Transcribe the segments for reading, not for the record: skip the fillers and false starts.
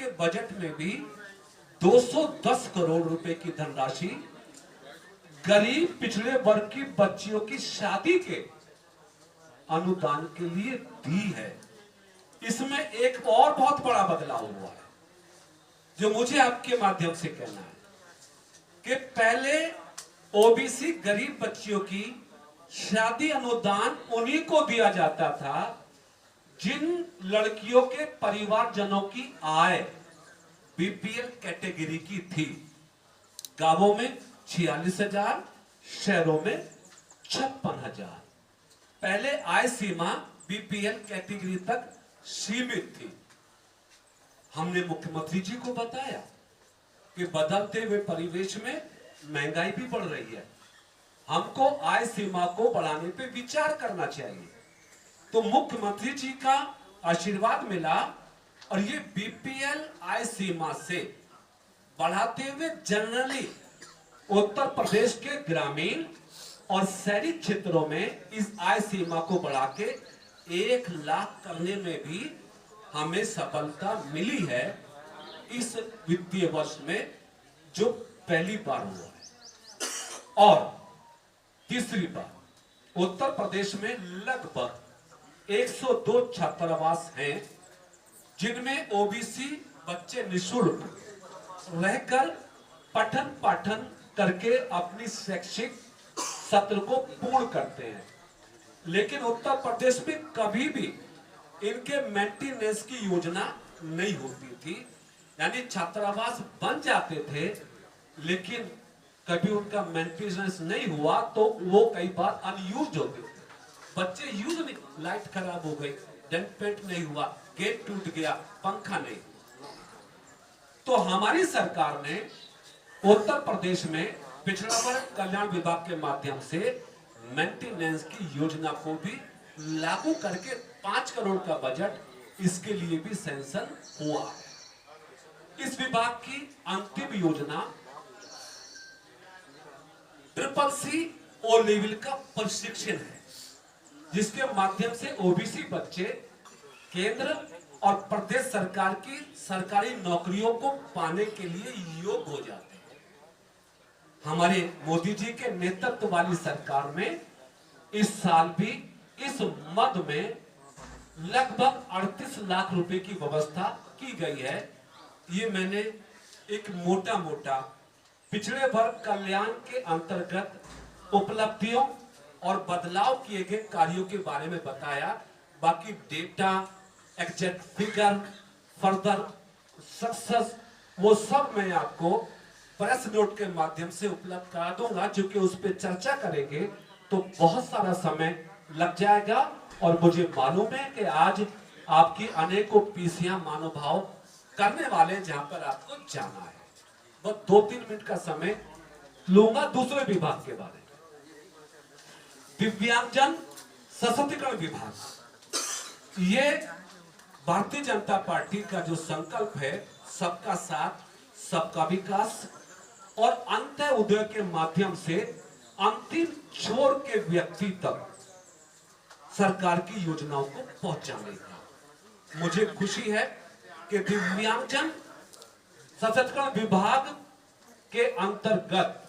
के बजट में भी 210 करोड़ रुपए की धनराशि गरीब पिछड़े वर्ग की बच्चियों की शादी के अनुदान के लिए दी है। इसमें एक और बहुत बड़ा बदलाव हुआ है जो मुझे आपके माध्यम से कहना है कि पहले ओबीसी गरीब बच्चियों की शादी अनुदान उन्हीं को दिया जाता था जिन लड़कियों के परिवारजनों की आय बीपीएल कैटेगरी की थी। गांवों में 46,000, शहरों में 56,000। पहले आय सीमा बीपीएल कैटेगरी तक सीमित थी। हमने मुख्यमंत्री जी को बताया कि बदलते हुए परिवेश में महंगाई भी बढ़ रही है, हमको आय सीमा को बढ़ाने पे विचार करना चाहिए। तो मुख्यमंत्री जी का आशीर्वाद मिला और ये बीपीएल आय सीमा से बढ़ाते हुए जनरली उत्तर प्रदेश के ग्रामीण और शहरी क्षेत्रों में इस आय सीमा को बढ़ा के 1 लाख करने में भी हमें सफलता मिली है इस वित्तीय वर्ष में, जो पहली बार हुआ है। और तीसरी बार उत्तर प्रदेश में लगभग 102 छात्रावास हैं जिनमें ओबीसी बच्चे निःशुल्क रहकर पठन पाठन करके अपनी शैक्षिक सत्र को पूर्ण करते हैं। लेकिन उत्तर प्रदेश में कभी भी इनके मेंटेनेंस की योजना नहीं होती थी, यानी छात्रावास बन जाते थे लेकिन कभी उनका मेंटेनेंस नहीं हुआ तो वो कई बार अनयूज होते थे। बच्चे यूज नहीं, लाइट खराब हो गई, डेंट पेंट नहीं हुआ, गेट टूट गया, पंखा नहीं। तो हमारी सरकार ने उत्तर प्रदेश में पिछड़ा वर्ग कल्याण विभाग के माध्यम से मेंटेनेंस की योजना को भी लागू करके 5 करोड़ का बजट इसके लिए भी सैंक्शन हुआ है। इस विभाग की अंतिम योजना CCC ओ लेवल का प्रशिक्षण है, जिसके माध्यम से ओबीसी बच्चे केंद्र और प्रदेश सरकार की सरकारी नौकरियों को पाने के लिए योग्य हो जाते हैं। हमारे मोदी जी के नेतृत्व वाली सरकार में इस साल भी इस मद में लगभग 38 लाख रुपए की व्यवस्था की गई है। ये मैंने एक मोटा मोटा पिछड़े वर्ग कल्याण के अंतर्गत उपलब्धियों और बदलाव किए गए कार्यों के बारे में बताया। बाकी data, exact figure, further success, वो सब मैं आपको प्रेस नोट के माध्यम से उपलब्ध करा दूंगा। चूंकि उस पर चर्चा करेंगे तो बहुत सारा समय लग जाएगा और मुझे मालूम है कि आज आपकी अनेकों पीसियां मानवभाव करने वाले जहां पर आपको जाना है। बस 2-3 मिनट का समय लूंगा दूसरे विभाग के बारे में। दिव्यांगजन सशक्तिकरण विभाग, ये भारतीय जनता पार्टी का जो संकल्प है, सबका साथ सबका विकास और अंत्योदय के माध्यम से अंतिम छोर के व्यक्ति तक सरकार की योजनाओं को पहुंचाने का। मुझे खुशी है कि दिव्यांगजन सशक्तिकरण विभाग के अंतर्गत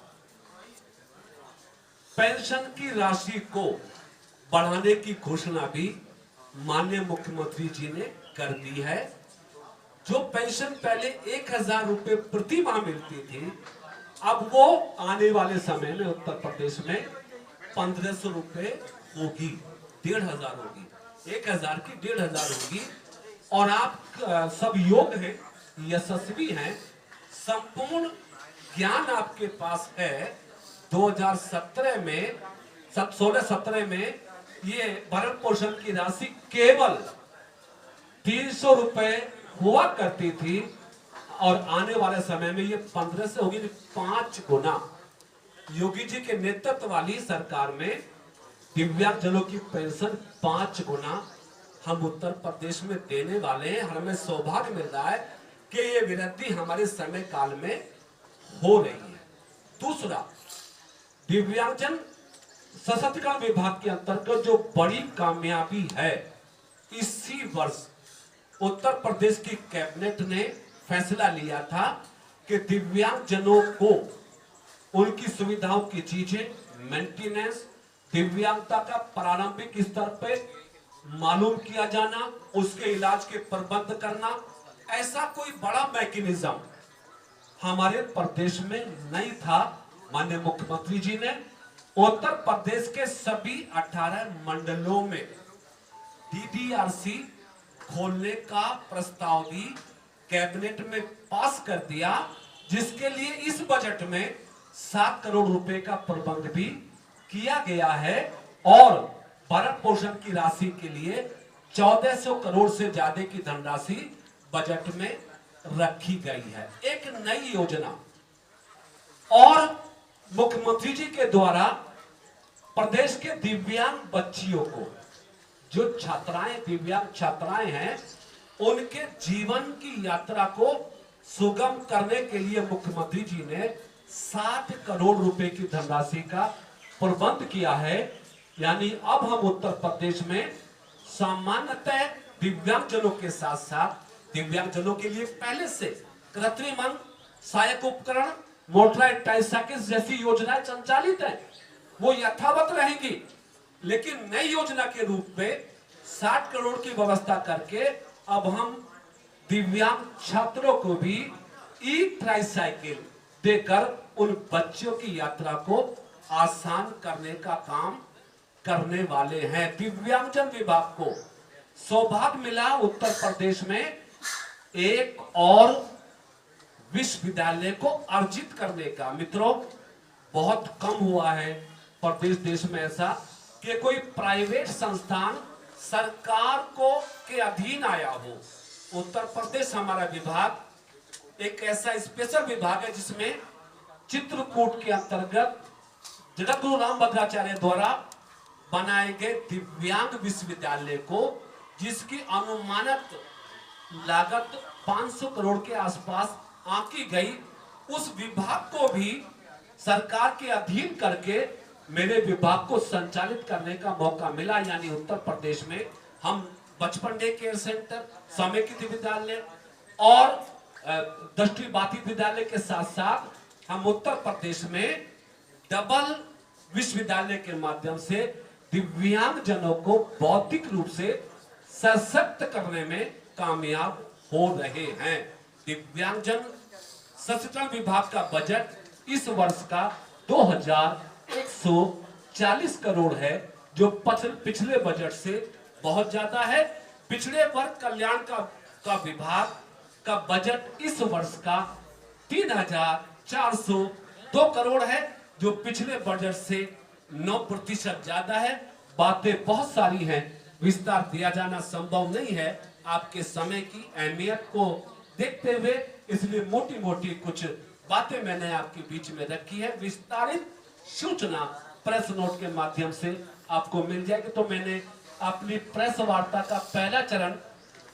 पेंशन की राशि को बढ़ाने की घोषणा भी माननीय मुख्यमंत्री जी ने कर दी है। जो पेंशन पहले 1,000 रुपए प्रति माह मिलती थी, अब वो आने वाले समय में उत्तर प्रदेश में 1,500 रुपए होगी, 1,500 होगी, 1,000 की 1,500 होगी। और आप सब योग्य हैं, यशस्वी हैं, संपूर्ण ज्ञान आपके पास है। 2017 में 16-17 में ये भरण पोषण की राशि केवल 300 रुपए हुआ करती थी और आने वाले समय में ये 1500 होगी, 5 गुना। योगी जी के नेतृत्व वाली सरकार में दिव्यांगजनों की पेंशन 5 गुना हम उत्तर प्रदेश में देने वाले हैं। हमें सौभाग्य मिल रहा है कि ये वृद्धि हमारे समय काल में हो रही है। दूसरा, दिव्यांगजन सशक्तिकरण विभाग के अंतर्गत जो बड़ी कामयाबी है, इसी वर्ष उत्तर प्रदेश की कैबिनेट ने फैसला लिया था कि दिव्यांगजनों को उनकी सुविधाओं की चीजें, मेंटेनेंस, दिव्यांगता का प्रारंभिक स्तर पे मालूम किया जाना, उसके इलाज के प्रबंध करना, ऐसा कोई बड़ा मैकेनिज्म हमारे प्रदेश में नहीं था। माननीय मुख्यमंत्री जी ने उत्तर प्रदेश के सभी 18 मंडलों में डीडीआरसी खोलने का प्रस्ताव भी कैबिनेट में पास कर दिया, जिसके लिए इस बजट में 7 करोड़ रुपए का प्रबंध भी किया गया है और भरण पोषण की राशि के लिए 1400 करोड़ से ज्यादा की धनराशि बजट में रखी गई है। एक नई योजना और मुख्यमंत्री जी के द्वारा प्रदेश के दिव्यांग बच्चियों को, जो छात्राएं दिव्यांग छात्राएं हैं, उनके जीवन की यात्रा को सुगम करने के लिए मुख्यमंत्री जी ने 60 करोड़ रुपए की धनराशि का प्रबंध किया है। यानी अब हम उत्तर प्रदेश में सामान्यतः दिव्यांगजनों के साथ साथ दिव्यांगजनों के लिए पहले से कृत्रिम अंग, सहायक उपकरण, मोटराइज्ड ट्राइसाइकिल जैसी योजनाएं संचालित हैं, वो यथावत रहेंगी, लेकिन नई योजना के रूप में 60 करोड़ की व्यवस्था करके अब हम दिव्यांग छात्रों को भी ई ट्राइसाइकिल देकर उन बच्चों की यात्रा को आसान करने का काम करने वाले हैं। दिव्यांगजन विभाग को सौभाग्य मिला उत्तर प्रदेश में एक और विश्वविद्यालय को अर्जित करने का। मित्रों, बहुत कम हुआ है प्रदेश देश में ऐसा कि कोई प्राइवेट संस्थान सरकार को के अधीन आया हो। उत्तर प्रदेश हमारा विभाग एक ऐसा स्पेशल विभाग है जिसमें चित्रकूट के अंतर्गत जगत गुरु राम भद्राचार्य द्वारा बनाए गए दिव्यांग विश्वविद्यालय को, जिसकी अनुमानित लागत 500 करोड़ के आसपास आंकी गई, उस विभाग को भी सरकार के अधीन करके मेरे विभाग को संचालित करने का मौका मिला। यानी उत्तर प्रदेश में हम बचपन डे केयर सेंटर, समेकित विद्यालय और दृष्टिबाधित विद्यालय के साथ साथ हम उत्तर प्रदेश में डबल विश्वविद्यालय के माध्यम से दिव्यांगजनों को बौद्धिक रूप से सशक्त करने में कामयाब हो रहे हैं। दिव्यांगजन सशक्तिकरण विभाग का बजट इस वर्ष का 2140 करोड़ है, जो पिछले बजट से बहुत ज्यादा है। पिछड़े वर्ग कल्याण का विभाग का बजट इस वर्ष का 3402 करोड़ है, जो पिछले बजट से 9% ज्यादा है। बातें बहुत सारी हैं, विस्तार दिया जाना संभव नहीं है आपके समय की अहमियत को देखते हुए, इसलिए मोटी मोटी कुछ बातें मैंने आपके बीच में रखी है। विस्तारित सूचना प्रेस नोट के माध्यम से आपको मिल जाएगी। तो मैंने अपनी प्रेस वार्ता का पहला चरण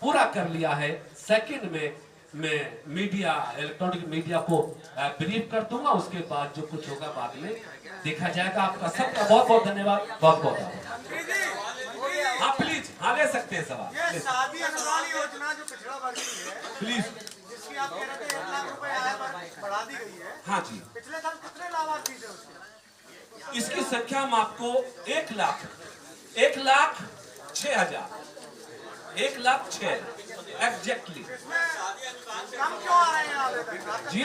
पूरा कर लिया है। सेकंड में मैं मीडिया, इलेक्ट्रॉनिक मीडिया को ब्रीफ कर दूंगा, उसके बाद जो कुछ होगा बाद में देखा जाएगा। आपका सबका बहुत बहुत धन्यवाद, बहुत बहुत आभार। हाँ प्लीज, हाँ ले सकते हैं सवाल। ये शादी अनुदान योजना जो पिछड़ा वर्ग की है, प्लीज, जिसकी आप कह रहे थे 1 लाख रुपए आया बढ़ा दी गई है। हाँ जी, पिछले साल कितने लाभार्थी थे उसके? इसकी संख्या हम आपको 1,06,000 1,06,000 एग्जैक्टली कम क्यों आ रहे हैं आवेदन? जी।